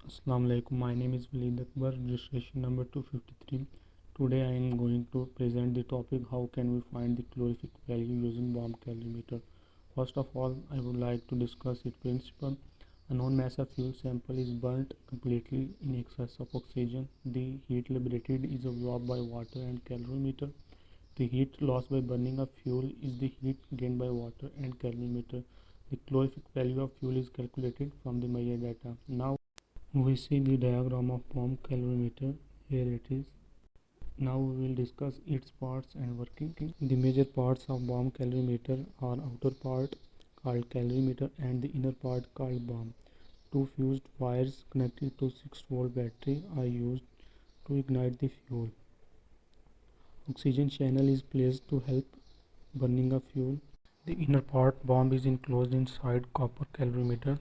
Assalamu alaikum. My name is Waleed Akbar, registration number 253. Today I am going to present the topic how can we find the calorific value using bomb calorimeter. First of all, I would like to discuss its principle. A non-massa fuel sample is burnt completely in excess of oxygen. The heat liberated is absorbed by water and calorimeter. The heat lost by burning of fuel is the heat gained by water and calorimeter. The calorific value of fuel is calculated from the Mayer data. Now we see the diagram of bomb calorimeter. Here it is. Now we will discuss its parts and working. The major parts of bomb calorimeter are outer part called calorimeter and the inner part called bomb. Two fused wires connected to 6-volt battery are used to ignite the fuel. Oxygen channel is placed to help burning of fuel. The inner part bomb is enclosed inside copper calorimeter.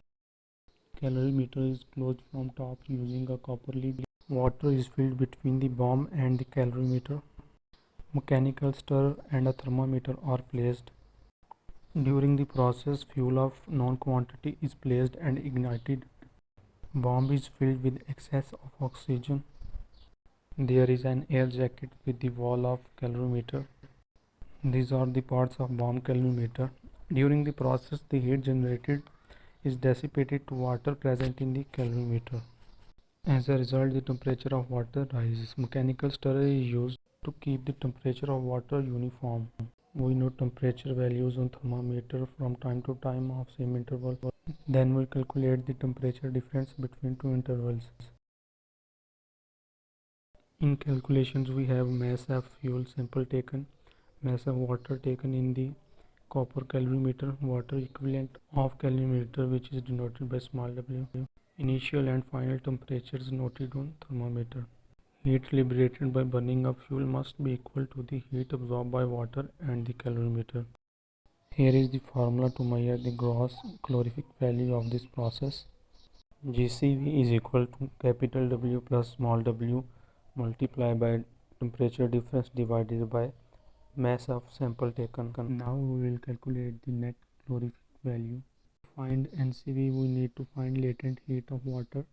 Calorimeter is closed from top using a copper lid. Water is filled between the bomb and the calorimeter. Mechanical stirrer and a thermometer are placed. During the process, fuel of known quantity is placed and ignited. Bomb is filled with excess of oxygen. There is an air jacket with the wall of calorimeter. These are the parts of bomb calorimeter. During the process, the heat generated is dissipated to water present in the calorimeter. As a result, the temperature of water rises. Mechanical stirrer is used to keep the temperature of water uniform. We note temperature values on thermometer from time to time of same interval. Then we calculate the temperature difference between two intervals. In calculations, we have mass of fuel sample taken, mass of water taken in the copper calorimeter, water equivalent of calorimeter which is denoted by small w, initial and final temperatures noted on thermometer. Heat liberated by burning of fuel must be equal to the heat absorbed by water and the calorimeter. Here is the formula to measure the gross calorific value of this process. GCV is equal to capital W plus small w multiplied by temperature difference divided by mass of sample taken. Now we will calculate the net calorific value. To find NCV, we need to find latent heat of water.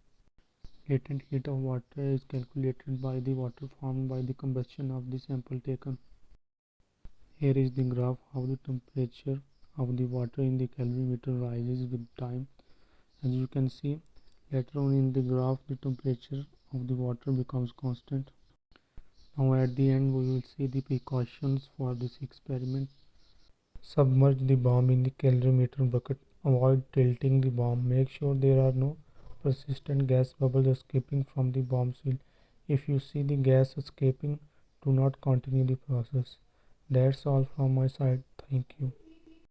Latent heat of water is calculated by the water formed by the combustion of the sample taken. Here is the graph how the temperature of the water in the calorimeter rises with time. As you can see, later on in the graph the temperature of the water becomes constant. Now at the end we will see the precautions for this experiment. Submerge the bomb in the calorimeter bucket. Avoid tilting the bomb. Make sure there are no persistent gas bubbles escaping from the bomb seal. If you see the gas escaping, do not continue the process. That's all from my side. Thank you.